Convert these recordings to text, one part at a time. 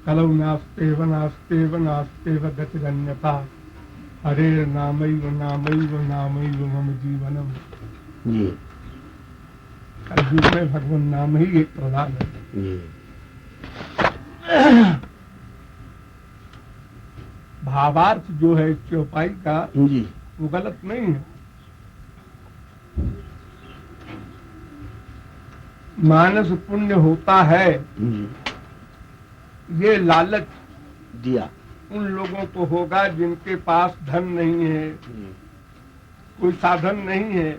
कलौ नास्तेव नास्तेव नास्तेव गतिरन्यथा हरेर नामैव नामैव नामैव मम जीवनम। जी। कलयुग में भगवान नाम ही एक प्रधान है। जी। भावार्थ जो है चौपाई का जी। वो गलत नहीं है। मानस पुण्य होता है जी। ये लालच दिया उन लोगों को होगा जिनके पास धन नहीं है, कोई साधन नहीं है,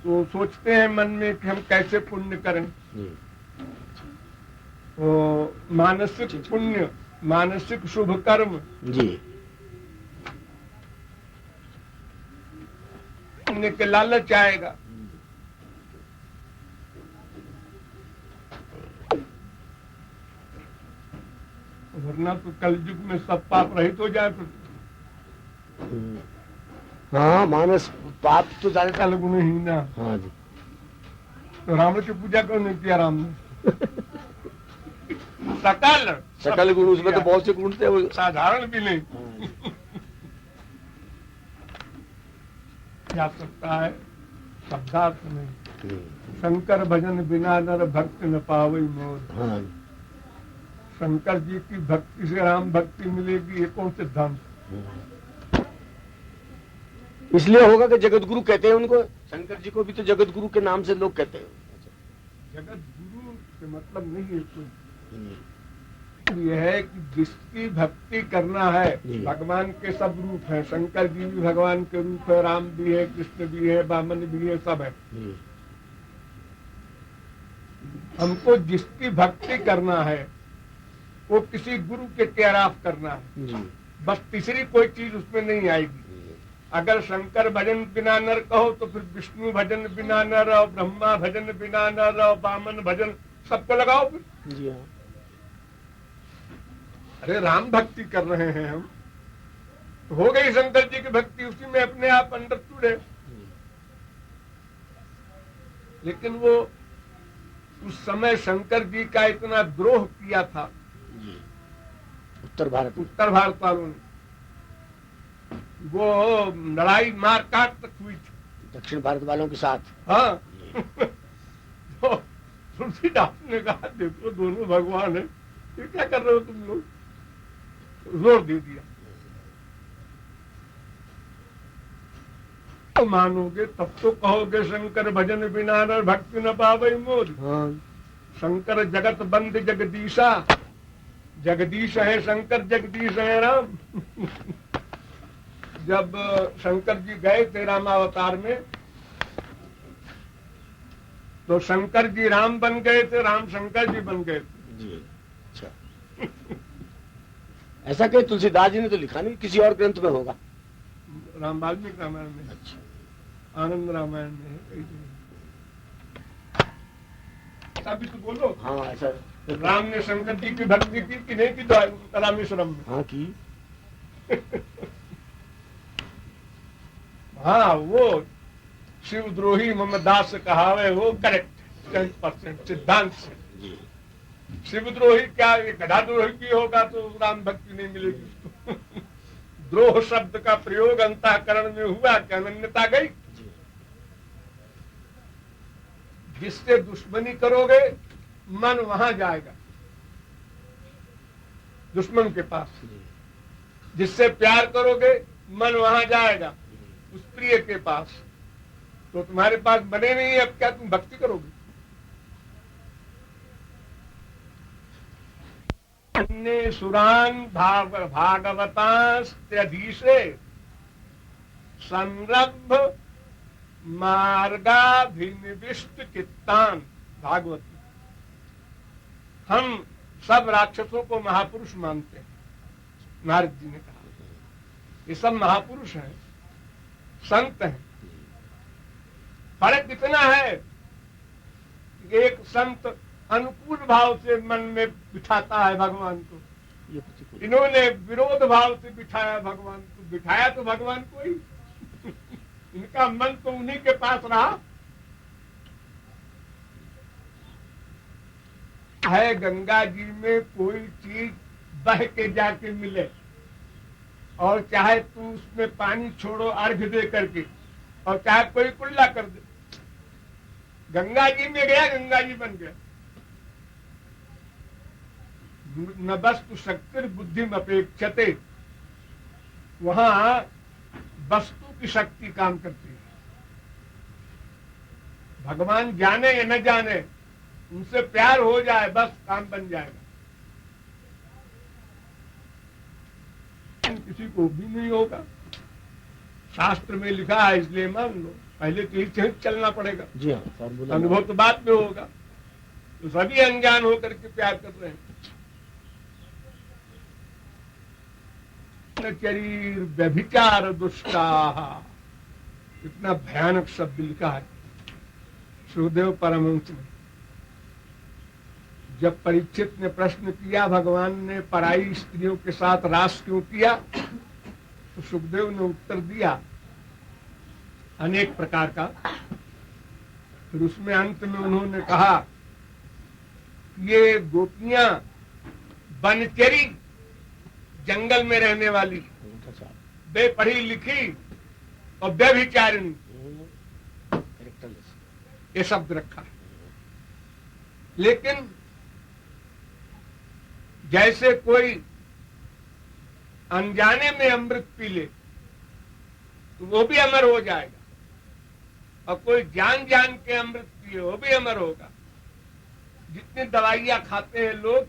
तो सोचते हैं मन में कि हम कैसे पुण्य करें। तो मानसिक पुण्य, मानसिक शुभ कर्म जी। पुण्य के लालच आएगा। वरना तो कलयुग में सब पाप रहित हो जाए। हाँ, मानस पाप तो ज्यादा कल गुणहीना। हाँ जी। तो रावण की पूजा क्यों नहीं किया राम ने? सकल सकल गुण, उसमें तो बहुत से गुण थे, वो साधारण भी नहीं। क्या सकता है शब्दार्थ नहीं। शंकर भजन बिना नर भक्ति न पावई मोर। हाँ। शंकर जी की भक्ति से राम भक्ति मिलेगी, ये कौन सिद्धांत? इसलिए होगा कि जगत गुरु कहते हैं उनको, शंकर जी को भी तो जगत गुरु के नाम से लोग कहते हैं। जगत गुरु से मतलब नहीं है कोई। यह है कि जिसकी भक्ति करना है, भगवान के सब रूप हैं, शंकर जी भी भगवान के रूप है, राम भी है, कृष्ण भी है, वामन भी है, सब है। हमको जिसकी भक्ति करना है वो किसी गुरु के टेराफ करना है, बस तीसरी कोई चीज उसमें नहीं आएगी। अगर शंकर भजन बिना नर कहो तो फिर विष्णु भजन बिना नर, और ब्रह्मा भजन बिना नर, और वामन भजन, सबको लगाओ फिर। जी हाँ। अरे राम भक्ति कर रहे हैं हम, तो हो गई शंकर जी की भक्ति, उसी में अपने आप अंदर जुड़े। लेकिन वो उस समय शंकर जी का इतना द्रोह किया था उत्तर भारत वालों ने, वो लड़ाई मार काट तक हुई थी दक्षिण भारत वालों के साथ। हाँ। तो तुलसीदास ने कहा देखो दोनों भगवान है, ये क्या कर रहे हो तुम लोग? जोर दे दिया। तो मानोगे तब तो कहोगे शंकर भजन बिना नर भक्ति न पावई मोर। हाँ। शंकर जगत बंद जगदीशा, जगदीश है शंकर, जगदीश है राम। जब शंकर जी गए थे रामावतार में, तो शंकर जी राम बन गए थे, राम शंकर जी बन गए थे। जी। अच्छा। ऐसा कहीं तुलसीदास जी ने तो लिखा नहीं, किसी और ग्रंथ में होगा। राम वाल्मीकि रामायण में। अच्छा। आनंद रामायण में है, कई जगह। अभी तो बोलो। हाँ ऐसा। राम ने शंकर जी की भक्ति की कि नहीं की? तो रामेश्वरम में। हाँ की। हाँ, वो शिवद्रोही मम दास कहावे, वो करेक्ट 10% सिद्धांत से। शिवद्रोही क्या, ये गधाद्रोही भी होगा तो राम भक्ति नहीं मिलेगी उसको। द्रोह शब्द का प्रयोग अंतःकरण में हुआ कि अनन्यता गई। जिससे दुश्मनी करोगे मन वहां जाएगा, दुश्मन के पास। जिससे प्यार करोगे मन वहां जाएगा, उस प्रिय के पास। तो तुम्हारे पास बने नहीं, अब क्या तुम भक्ति करोगे? अन्य सुरान भागवतास्त्यधीशे संरभ मार्गाभिनिविष्ट चित्तान। भागवत। हम सब राक्षसों को महापुरुष मानते हैं, नारद जी ने कहा। ये सब महापुरुष हैं, संत हैं। फर्क इतना है कि एक संत अनुकूल भाव से मन में बिठाता है भगवान को, इन्होंने विरोध भाव से बिठाया भगवान को। बिठाया तो भगवान को ही। इनका मन तो उन्हीं के पास रहा है। गंगा जी में कोई चीज बह के जाके मिले, और चाहे तू उसमें पानी छोड़ो अर्घ दे करके, और चाहे कोई कुल्ला कर दे, गंगा जी में गया गंगा जी बन गया। न वस्तु शक्ति बुद्धि में अपेक्षते, वहां वस्तु की शक्ति काम करती है। भगवान जाने या न जाने, उनसे प्यार हो जाए बस काम बन जाएगा। किसी को भी नहीं होगा, शास्त्र में लिखा है इसलिए मान लो, पहले तो ही चलना पड़ेगा। जी हाँ, अनुभव तो बाद में होगा। तो सभी अनजान होकर के प्यार कर रहे हैं। शरीर व्यभिचार दुष्टा, इतना भयानक शब्द लिखा है सुखदेव परमहंस ने। जब परीक्षित ने प्रश्न किया भगवान ने पराई स्त्रियों के साथ रास क्यों किया, तो सुखदेव ने उत्तर दिया अनेक प्रकार का। फिर उसमें अंत में उन्होंने कहा ये गोपियां बनचरी, जंगल में रहने वाली, बेपढ़ी लिखी और व्यभिचारिणी, ये शब्द रखा है। लेकिन जैसे कोई अनजाने में अमृत पी ले तो वो भी अमर हो जाएगा, और कोई जान जान के अमृत पिए वो भी अमर होगा। जितनी दवाइयां खाते हैं लोग,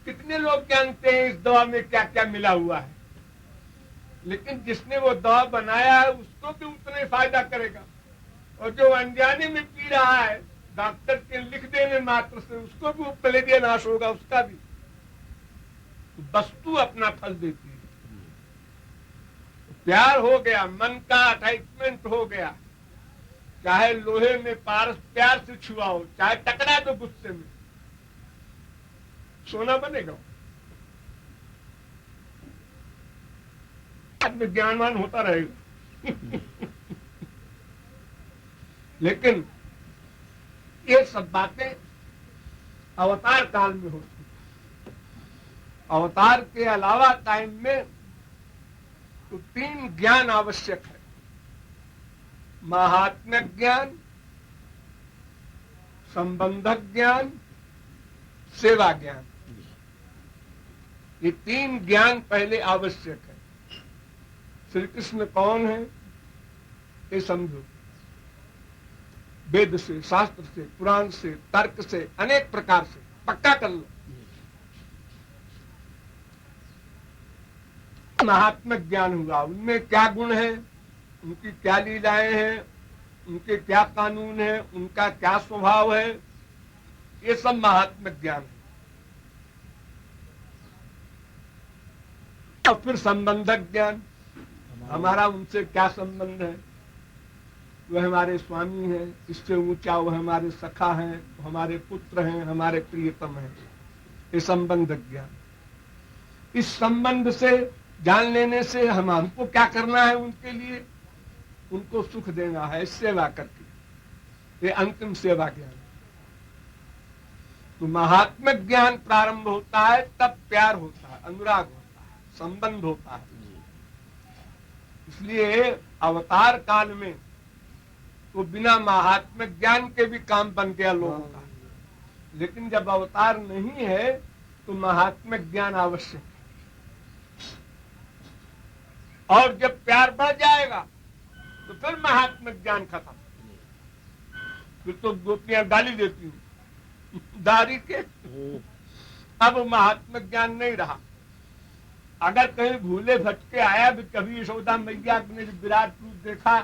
कितने लोग जानते हैं इस दवा में क्या क्या मिला हुआ है, लेकिन जिसने वो दवा बनाया है उसको भी उतना ही फायदा करेगा, और जो अनजाने में पी रहा है डॉक्टर के लिख देने मात्र से उसको भी उपलेदिया नाश होगा, उसका भी। वस्तु अपना फल देती है। प्यार हो गया, मन का अटैचमेंट हो गया, चाहे लोहे में पारस प्यार से छुआओ, चाहे टकरा दो गुस्से में, सोना बनेगा। आदमी ज्ञानवान होता रहेगा। लेकिन ये सब बातें अवतार काल में होती। अवतार के अलावा टाइम में तो 3 ज्ञान आवश्यक है: महात्म्य ज्ञान, संबंधक ज्ञान, सेवा ज्ञान। ये 3 ज्ञान पहले आवश्यक है। श्री कृष्ण कौन है ये समझो। वेद से, शास्त्र से, पुराण से, तर्क से, अनेक प्रकार से पक्का कर लो। महात्म्य ज्ञान हुआ, उनमें क्या गुण है, उनकी क्या लीलाएं हैं, उनके क्या कानून है, उनका क्या स्वभाव है, ये सब महात्म्य ज्ञान है। और फिर संबंधक ज्ञान, हमारा उनसे क्या संबंध है। वह हमारे स्वामी हैं, इससे ऊंचा वो हमारे सखा हैं, हमारे पुत्र हैं, हमारे प्रियतम हैं। ये संबंधक ज्ञान। इस संबंध से जान लेने से हमको क्या करना है, उनके लिए उनको सुख देना है सेवा करके। ये अंतिम सेवा ज्ञान। तो महात्म्य ज्ञान प्रारंभ होता है, तब प्यार होता है, अनुराग होता है, संबंध होता है। इसलिए अवतार काल में तो बिना महात्म्य ज्ञान के भी काम बन गया लोगों का। लेकिन जब अवतार नहीं है तो महात्म्य ज्ञान आवश्यक है। और जब प्यार बढ़ जाएगा तो फिर महात्म्य ज्ञान खत्म। फिर तो गोपियां गाली देती हूँ दारी के, अब महात्म्य ज्ञान नहीं रहा। अगर कहीं भूले भटके आया भी कभी यशोदा मैया ने विराट रूप देखा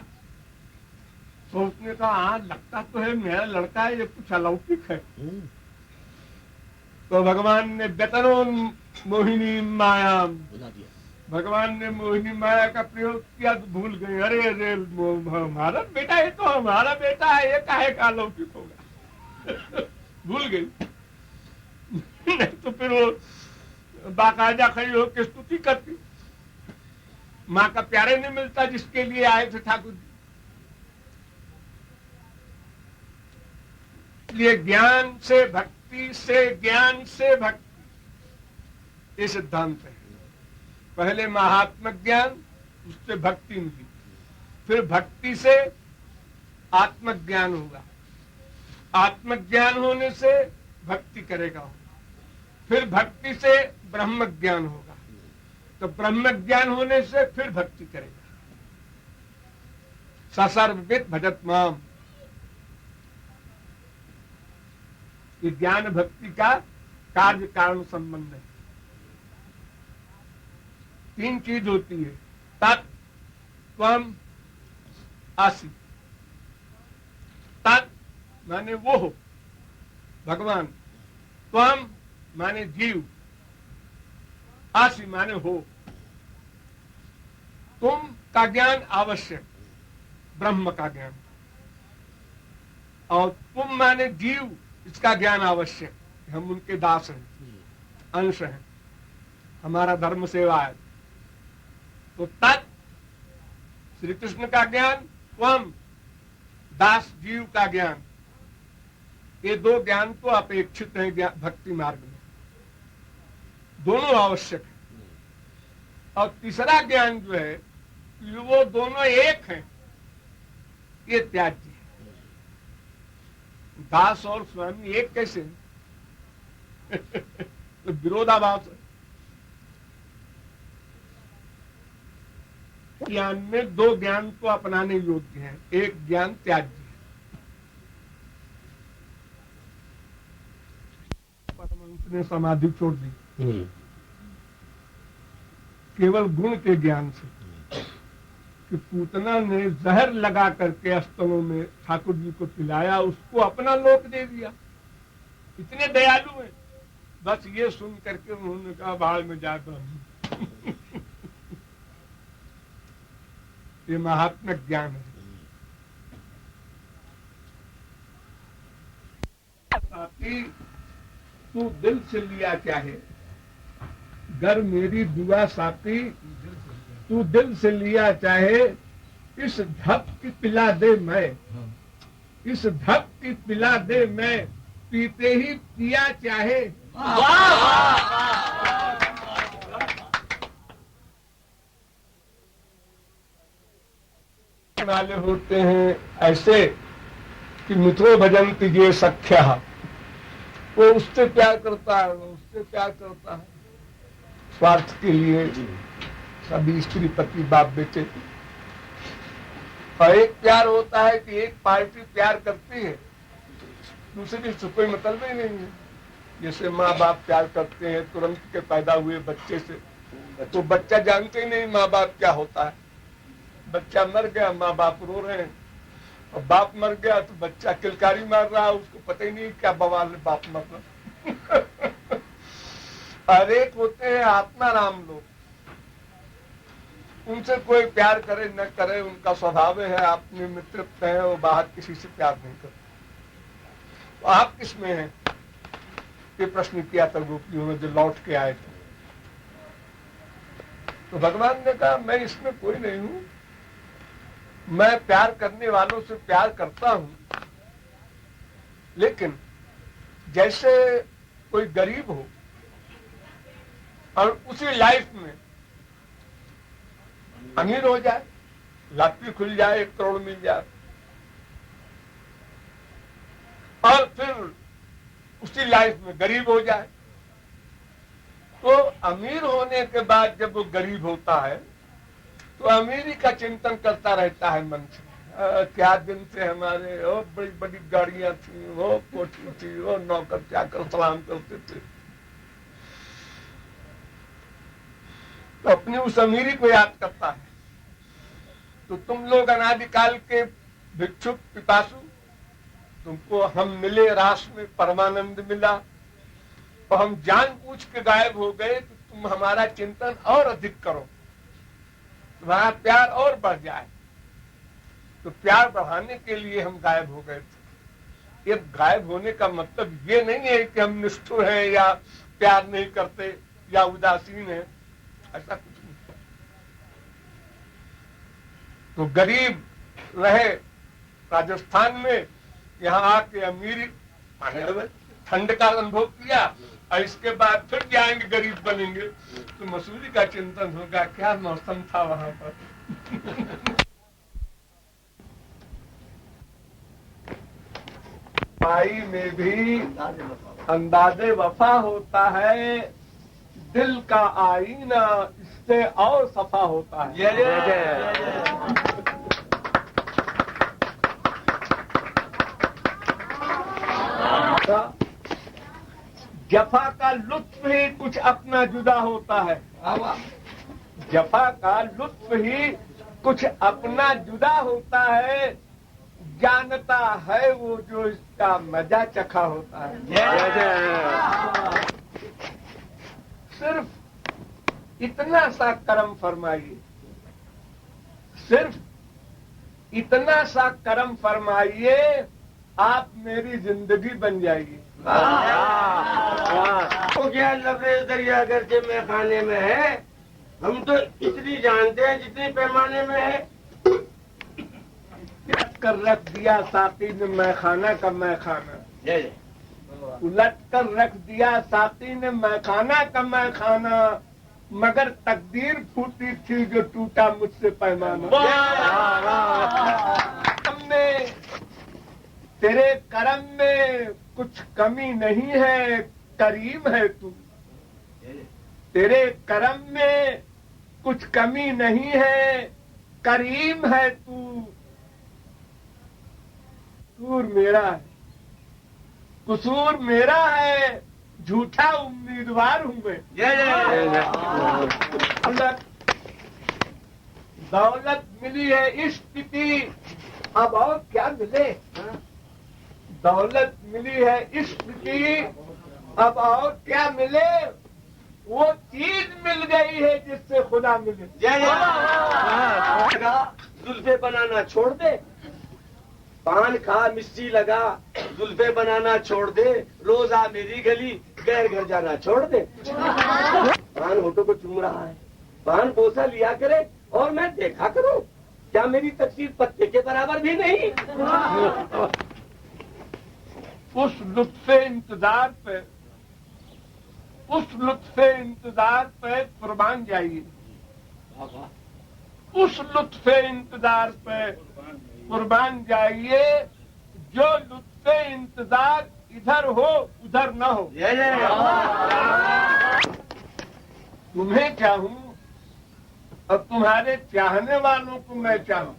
तो उसने कहा हाँ लगता तो है मेरा लड़का है, ये कुछ अलौकिक है। तो भगवान ने बेतनों मोहिनी माया, भगवान ने मोहिनी माया का प्रयोग किया तो भूल गई। अरे अरे हमारा बेटा, ये तो हमारा बेटा है, ये काहे का अलौकिक होगा। भूल गई। नहीं तो फिर वो बाकायदा खड़ी होकर स्तुति करती। माँ का प्यारे नहीं मिलता जिसके लिए आए थे ठाकुर जी। इसलिए ज्ञान से भक्ति से, ज्ञान से भक्ति, ये सिद्धांत है। पहले महात्म ज्ञान, उससे भक्ति मिली, फिर भक्ति से आत्मज्ञान होगा, आत्मज्ञान होने से भक्ति करेगा, फिर भक्ति से ब्रह्म ज्ञान होगा, तो ब्रह्म ज्ञान होने से फिर भक्ति करेगा। ससर्वविद भजत माम, ये ज्ञान भक्ति का कार्य कारण संबंध है। 3 चीज होती है, तत्, त्वम, असि। तत् माने वो हो, भगवान। त्वम माने जीव, असि माने हो। तुम का ज्ञान आवश्यक, ब्रह्म का ज्ञान, और तुम माने जीव, इसका ज्ञान आवश्यक। हम उनके दास हैं, अंश हैं, हमारा धर्म सेवा है। तो तत् श्री कृष्ण का ज्ञान, त्वम दास जीव का ज्ञान, ये 2 ज्ञान तो अपेक्षित है भक्ति मार्ग में, दोनों आवश्यक है। और तीसरा ज्ञान जो है, वो दोनों एक हैं, ये त्याज्य है। दास और स्वामी एक कैसे? तो विरोधाभास है। ज्ञान में 2 ज्ञान तो अपनाने योग्य हैं, एक ज्ञान त्याज्य है। परमहंस ने समाधि छोड़ दी केवल गुण के ज्ञान से, कि पूतना ने जहर लगा करके स्तनों में ठाकुर जी को पिलाया, उसको अपना लोक दे दिया। इतने दयालु हैं। बस ये सुन करके उन्होंने कहा बाढ़ में जाता हूं। ये महात्मा ज्ञान है। साथी तू दिल से लिया चाहे, गर मेरी दुआ साथी तू दिल से लिया चाहे, इस धप की पिला दे मैं, इस धप की पिला दे मैं, पीते ही पिया चाहे। वाले होते हैं ऐसे कि मित्रो भजन्ति ये सख्या, वो उससे प्यार करता है, वो उससे प्यार करता है, स्वार्थ के लिए सभी स्त्री पति बाप बेटे। और एक प्यार होता है कि एक पार्टी प्यार करती है, दूसरी से कोई मतलब ही नहीं है। जैसे माँ बाप प्यार करते हैं तुरंत के पैदा हुए बच्चे से, तो बच्चा जानते ही नहीं माँ बाप क्या होता है। बच्चा मर गया, माँ बाप रो रहे हैं, और बाप मर गया तो बच्चा किलकारी मार रहा है, उसको पता ही नहीं क्या बवाल है बाप मर रहा। हर एक होते हैं आत्मा राम लोग, उनसे कोई प्यार करे न करे उनका स्वभाव है, अपने मित्र हैं, वो बाहर किसी से प्यार नहीं करते। तो आप किसमें हैं? ये प्रश्न किया था गोपियों ने जो लौट के आए थे। तो भगवान ने कहा मैं इसमें कोई नहीं हूं, मैं प्यार करने वालों से प्यार करता हूं, लेकिन जैसे कोई गरीब हो और उसी लाइफ में अमीर हो जाए, लॉटरी खुल जाए, 1 करोड़ मिल जाए, और फिर उसी लाइफ में गरीब हो जाए, तो अमीर होने के बाद जब वो गरीब होता है तो अमीरी का चिंतन करता रहता है मन से। क्या दिन थे हमारे, वो बड़ी बड़ी गाड़ियां थी, वो कोठी थी, वो नौकर चाकर सलाम करते थे। तो अपनी उस अमीरी को याद करता है। तो तुम लोग अनादिकाल के भिक्षुक पिपासु, तुमको हम मिले रास में, परमानंद मिला, और हम जानबूझ के गायब हो गए कि तुम हमारा चिंतन और अधिक करो, तुम्हारा प्यार और बढ़ जाए। तो प्यार बढ़ाने के लिए हम गायब हो गए थे। ये गायब होने का मतलब ये नहीं है कि हम निष्ठुर हैं या प्यार नहीं करते या उदासीन हैं, ऐसा कुछ नहीं। तो गरीब रहे राजस्थान में, यहाँ आके अमीरी ठंड का अनुभव किया, और इसके बाद फिर जाएंगे, गरीब बनेंगे, तो मसूरी का चिंतन होगा, क्या मौसम था वहां पर। भाई में भी अंदाजे वफा होता है, दिल का आईना इससे और सफा होता है। जफा का लुत्फ ही कुछ अपना जुदा होता है, जफा का लुत्फ ही कुछ अपना जुदा होता है, जानता है वो जो इसका मजा चखा होता है। सिर्फ इतना सा करम फरमाइए, सिर्फ इतना सा करम फरमाइए, आप मेरी जिंदगी बन जाएगी। तो क्या लबरेज दरिया अगरचे में खाने में है, हम तो इतनी जानते हैं जितनी पैमाने में है। उलट कर रख दिया साकी ने मैखाना का मैखाना, उलट कर रख दिया साकी ने मैखाना का मैखाना, मगर तकदीर फूटी थी जो टूटा मुझसे पैमाना। हमने तेरे करम में कुछ कमी नहीं है, करीम है तू, तेरे करम में कुछ कमी नहीं है, करीम है तू, कसूर मेरा है, कसूर मेरा है, झूठा उम्मीदवार हूं मैं। दौलत मिली है इश्क की, अब और क्या मिले, दौलत मिली है इश्क की, अब और क्या मिले, वो चीज मिल गई है जिससे खुदा मिले। जुल्फे बनाना छोड़ दे, पान खा मिर्ची लगा, जुल्फे बनाना छोड़ दे, रोजा मेरी गली, गैर घर जाना छोड़ दे। पान होठों को चूम रहा है, पान बोसा लिया करे और मैं देखा करूं, क्या मेरी तकसीर पत्ते के बराबर भी नहीं। उस लुत्फे इंतजार पे, उस लुत्फे इंतजार पे कुर्बान जाइए, उस लुत्फे इंतजार पे कुर्बान जाइए, जो लुत्फे इंतजार इधर हो उधर न हो। तुम्हें चाहूं और तुम्हारे चाहने वालों को मैं चाहूं,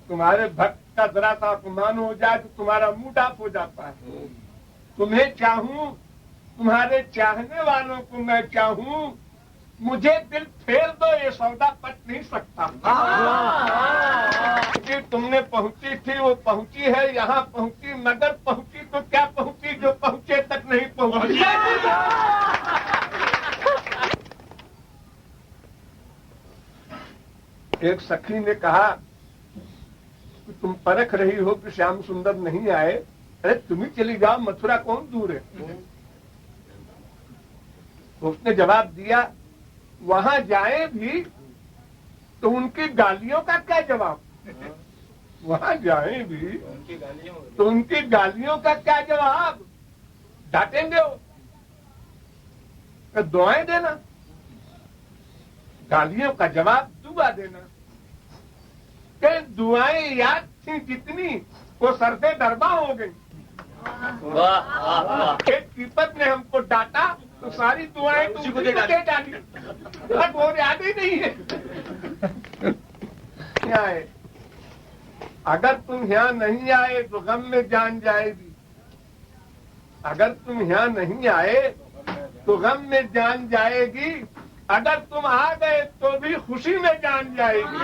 तुम्हारे भक्त का जरा सा अपमान हो जाए तो तुम्हारा मुंह डाफ हो जाता है। तुम्हें चाहूं, तुम्हारे चाहने वालों को मैं चाहूं, मुझे दिल फेर दो, ये सौदा पट नहीं सकता। क्योंकि तुमने पहुंची थी वो पहुंची है, यहाँ पहुंची, मगर पहुंची तो क्या पहुंची, जो पहुंचे तक नहीं पहुंची। एक सखी ने कहा कि तुम परख रही हो कि श्याम सुंदर नहीं आए, अरे तुम ही चली जाओ, मथुरा कौन दूर है। उसने जवाब दिया, वहां जाए भी तो उनकी गालियों का क्या जवाब, वहां जाए भी तो उनकी गालियों का क्या जवाब, डांटेंगे वो, दुआएं देना, गालियों का जवाब दुआ देना। कि दुआएं याद थी जितनी वो सर से दरबा हो गई। एक कीपत ने हमको डांटा तो सारी दुआएं उसी को दे डाली, वो याद ही नहीं है। क्या है, अगर तुम यहाँ नहीं आए तो गम में जान जाएगी, अगर तुम यहाँ नहीं आए तो गम में जान जाएगी, अगर तुम आ गए तो भी खुशी में जान जाएगी।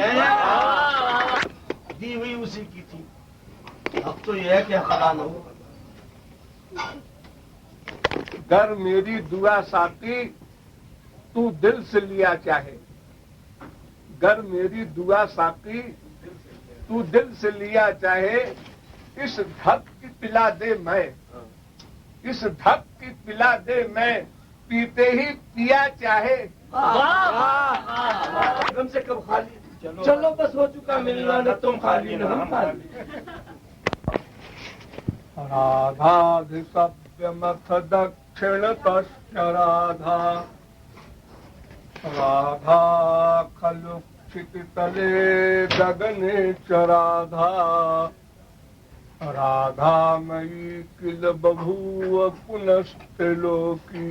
दी हुई उसी की थी, अब तो यह है कि खड़ा न हो। गर मेरी दुआ साकी तू दिल से लिया चाहे, गर मेरी दुआ साकी तू दिल से लिया चाहे, इस ढक की पिला दे मैं, इस ढक की पिला दे मैं, पीते ही पिया चाहे। कम से कम खाली चलो बस हो चुका मिलना, न तुम खाली न हम खाली। राधाधिसभ्यमथ दक्ष क्षणतश्च राधा राधा खलु क्षितितले गगने च राधा राधा मयि किल बभूव पुनस्त्रिलोकी